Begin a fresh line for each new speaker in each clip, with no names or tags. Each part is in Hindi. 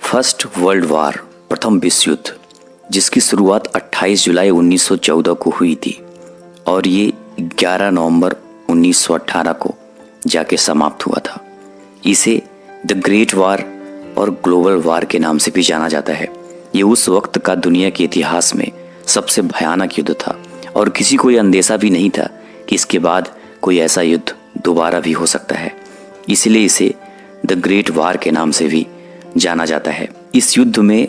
फर्स्ट वर्ल्ड वार, प्रथम विश्व युद्ध, जिसकी शुरुआत 28 जुलाई 1914 को हुई थी और ये 11 नवंबर 1918 को जाके समाप्त हुआ था। इसे द ग्रेट वार और ग्लोबल वार के नाम से भी जाना जाता है। ये उस वक्त का दुनिया के इतिहास में सबसे भयानक युद्ध था और किसी को ये अंदेशा भी नहीं था कि इसके बाद कोई ऐसा युद्ध दोबारा भी हो सकता है। इसलिए इसे द ग्रेट वार के नाम से भी जाना जाता है। इस युद्ध में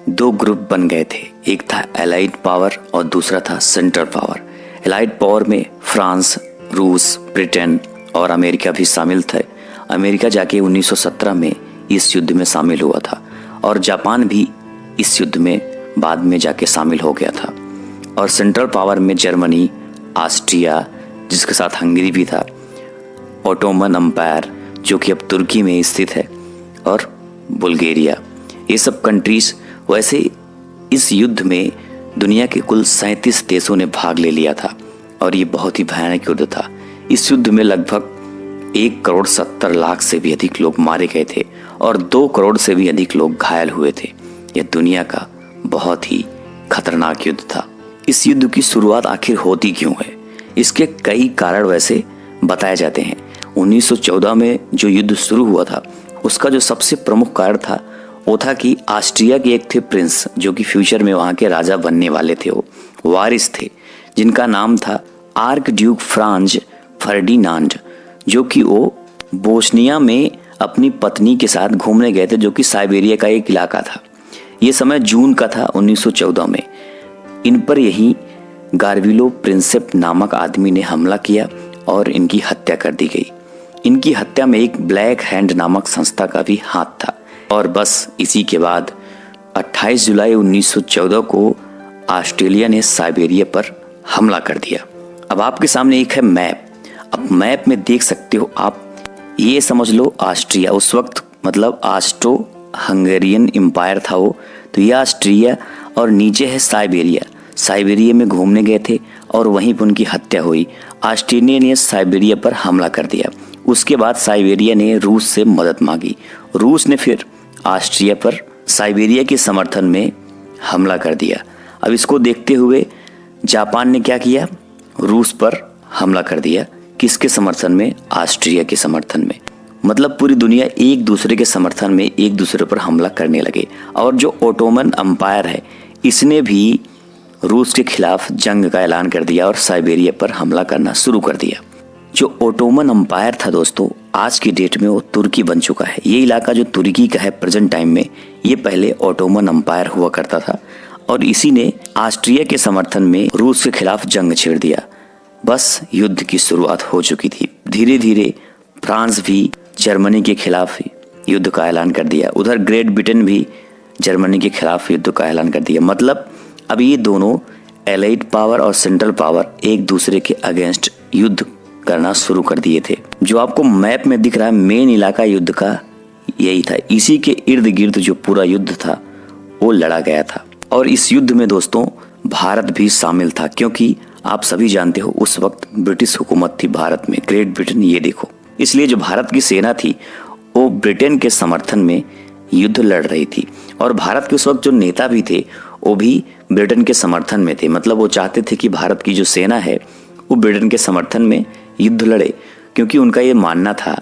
दो ग्रुप बन गए थे, एक था एलाइड पावर और दूसरा था सेंट्रल पावर। एलाइड पावर में फ्रांस, रूस, ब्रिटेन और अमेरिका भी शामिल थे। अमेरिका जाके 1917 में इस युद्ध में शामिल हुआ था और जापान भी इस युद्ध में बाद में जाके शामिल हो गया था। और सेंट्रल पावर में जर्मनी, ऑस्ट्रिया, जिसके साथ हंगरी भी था, ओटोमन एम्पायर जो कि अब तुर्की में स्थित है, और बुल्गारिया, ये सब कंट्रीज। वैसे इस युद्ध में दुनिया के कुल 37 देशों ने भाग ले लिया था और ये बहुत ही भयानक युद्ध था। इस युद्ध में लगभग 1,70,00,000 से भी अधिक लोग मारे गए थे और 2 करोड़ से भी अधिक लोग घायल हुए थे। यह दुनिया का बहुत ही खतरनाक युद्ध था। इस युद्ध की शुरुआत आखिर होती क्यों है? इसके कई कारण वैसे बताए जाते हैं। 1914 में जो युद्ध शुरू हुआ था उसका जो सबसे प्रमुख कारण था वो था कि ऑस्ट्रिया के एक थे प्रिंस, जो कि फ्यूचर में वहाँ के राजा बनने वाले थे, वो वारिस थे, जिनका नाम था आर्क ड्यूक फ्रांज फर्डिनांड, जो कि वो बोस्निया में अपनी पत्नी के साथ घूमने गए थे, जो कि साइबेरिया का एक इलाका था। ये समय जून का था 1914 में। इन पर यही गार्विलो प्रिंसेप नामक आदमी ने हमला किया और इनकी हत्या कर दी गई। इनकी हत्या में एक ब्लैक हैंड नामक संस्था का भी हाथ था। और बस इसी के बाद 28 जुलाई 1914 को ऑस्ट्रेलिया ने साइबेरिया पर हमला कर दिया। अब आपके सामने एक है मैप। अब मैप में देख सकते हो आप, ये समझ लो ऑस्ट्रिया उस वक्त मतलब ऑस्ट्रो हंगेरियन एम्पायर था वो, तो ये ऑस्ट्रिया और नीचे है साइबेरिया। साइबेरिया में घूमने गए थे और वहीं पर उनकी हत्या हुई। ऑस्ट्रेलिया ने साइबेरिया पर हमला कर दिया। उसके बाद साइबेरिया ने रूस से मदद मांगी। रूस ने फिर ऑस्ट्रिया पर साइबेरिया के समर्थन में हमला कर दिया। अब इसको देखते हुए जापान ने क्या किया? रूस पर हमला कर दिया। किसके समर्थन में? ऑस्ट्रिया के समर्थन में। मतलब पूरी दुनिया एक दूसरे के समर्थन में एक दूसरे पर हमला करने लगे। और जो ओटोमन एम्पायर है इसने भी रूस के खिलाफ जंग का ऐलान कर दिया और साइबेरिया पर हमला करना शुरू कर दिया। जो ओटोमन एम्पायर था दोस्तों, आज की डेट में वो तुर्की बन चुका है। ये इलाका जो तुर्की का है प्रेजेंट टाइम में, ये पहले ओटोमन एम्पायर हुआ करता था और इसी ने ऑस्ट्रिया के समर्थन में रूस के खिलाफ जंग छेड़ दिया। बस युद्ध की शुरुआत हो चुकी थी। धीरे धीरे फ्रांस भी जर्मनी के खिलाफ युद्ध का ऐलान कर दिया। उधर ग्रेट ब्रिटेन भी जर्मनी के खिलाफ युद्ध का ऐलान कर दिया। मतलब अब ये दोनों एलाइड पावर और सेंट्रल पावर एक दूसरे के अगेंस्ट युद्ध करना शुरू कर दिए थे। जो आपको मैप में दिख रहा है मेन इलाका युद्ध का यही था। इसी के इर्द गिर्द जो पूरा युद्ध था वो लड़ा गया था। और इस युद्ध में दोस्तों भारत भी शामिल था, क्योंकि आप सभी जानते हो उस वक्त ब्रिटिश हुकूमत थी भारत में, ग्रेट ब्रिटेन, ये देखो। इसलिए जो भारत की सेना थी वो ब्रिटेन के समर्थन में युद्ध लड़ रही थी और भारत के उस वक्त जो नेता भी थे वो भी ब्रिटेन के समर्थन में थे। मतलब वो चाहते थे कि भारत की जो सेना है वो ब्रिटेन के समर्थन में युद्ध लड़े, क्योंकि उनका ये मानना था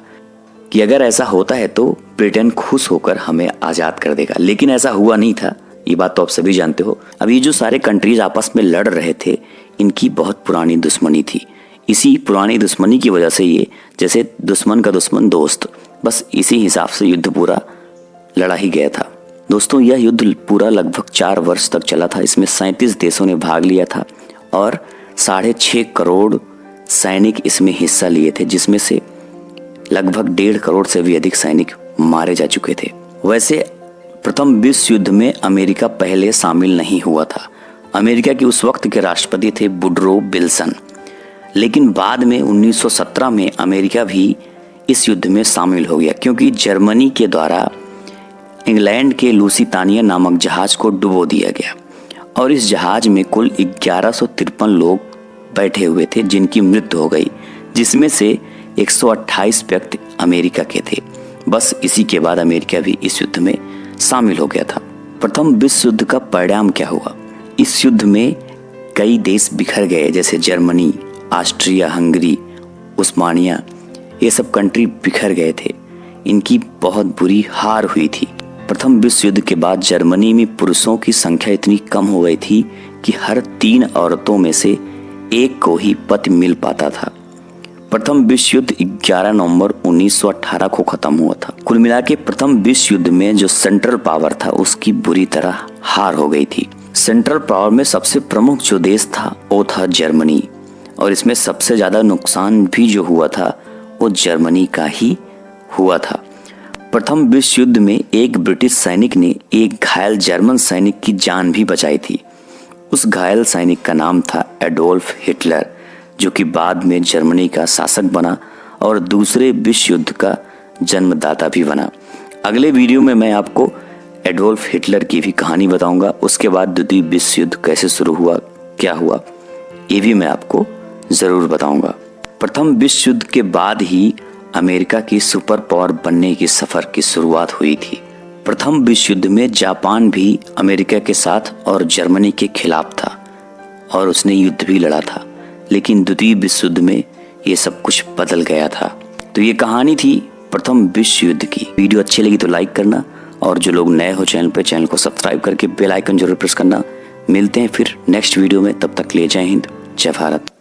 कि अगर ऐसा होता है तो ब्रिटेन खुश होकर हमें आज़ाद कर देगा। लेकिन ऐसा हुआ नहीं था, ये बात तो आप सभी जानते हो। अभी जो सारे कंट्रीज आपस में लड़ रहे थे इनकी बहुत पुरानी दुश्मनी थी। इसी पुरानी दुश्मनी की वजह से ये जैसे दुश्मन का दुश्मन दोस्त, बस इसी हिसाब से युद्ध पूरा लड़ा ही गया था। दोस्तों यह युद्ध पूरा लगभग 4 वर्ष तक चला था। इसमें 37 देशों ने भाग लिया था और 6.5 करोड़ सैनिक इसमें हिस्सा लिए थे, जिसमें से लगभग 1.5 करोड़ से भी अधिक सैनिक मारे जा चुके थे। वैसे प्रथम विश्व युद्ध में अमेरिका पहले शामिल नहीं हुआ था। अमेरिका के उस वक्त के राष्ट्रपति थे वुडरो विल्सन, लेकिन बाद में 1917 में अमेरिका भी इस युद्ध में शामिल हो गया, क्योंकि जर्मनी के द्वारा इंग्लैंड के लुसितानिया नामक जहाज को डुबो दिया गया और इस जहाज में कुल 1153 लोग बैठे हुए थे जिनकी मृत्यु हो गई, जिसमें से 128 व्यक्ति अमेरिका के थे। बस इसी के बाद अमेरिका भी इस युद्ध में शामिल हो गया था। प्रथम विश्व युद्ध का परिणाम क्या हुआ? इस युद्ध में कई देश बिखर गए, जैसे जर्मनी, ऑस्ट्रिया हंगरी, उस्मानिया, ये सब कंट्री बिखर गए थे। इनकी बहुत बुरी हार हुई थी। प्रथम विश्व युद्ध के बाद जर्मनी में पुरुषों की संख्या इतनी कम हो गई थी कि हर 3 औरतों में से एक को ही पति मिल पाता था। प्रथम विश्व युद्ध 11 नवंबर 1918 को खत्म हुआ था। कुल मिला के प्रथम विश्व युद्ध में जो सेंट्रल पावर था उसकी बुरी तरह हार हो गई थी। सेंट्रल पावर में सबसे प्रमुख जो देश था वो था जर्मनी, और इसमें सबसे ज्यादा नुकसान भी जो हुआ था वो जर्मनी का ही हुआ था। प्रथम विश्व युद्ध में एक ब्रिटिश सैनिक ने एक घायल जर्मन सैनिक की जान भी बचाई थी। उस घायल सैनिक का नाम था एडोल्फ हिटलर, जो कि बाद में जर्मनी का शासक बना और दूसरे विश्व युद्ध का जन्मदाता भी बना। अगले वीडियो में मैं आपको एडोल्फ हिटलर की भी कहानी बताऊंगा। उसके बाद द्वितीय विश्व युद्ध कैसे शुरू हुआ, क्या हुआ, ये भी मैं आपको जरूर बताऊंगा। प्रथम विश्व युद्ध के बाद ही अमेरिका की सुपर पावर बनने की सफर की शुरुआत हुई थी। प्रथम विश्व युद्ध में जापान भी अमेरिका के साथ और जर्मनी के खिलाफ था और उसने युद्ध भी लड़ा था, लेकिन द्वितीय विश्व युद्ध में ये सब कुछ बदल गया था। तो ये कहानी थी प्रथम विश्व युद्ध की। वीडियो अच्छी लगी तो लाइक करना, और जो लोग नए हो चैनल पे, चैनल को सब्सक्राइब करके बेल आइकन जरूर प्रेस करना। मिलते हैं फिर नेक्स्ट वीडियो में, तब तक के लिए जय हिंद, जय भारत।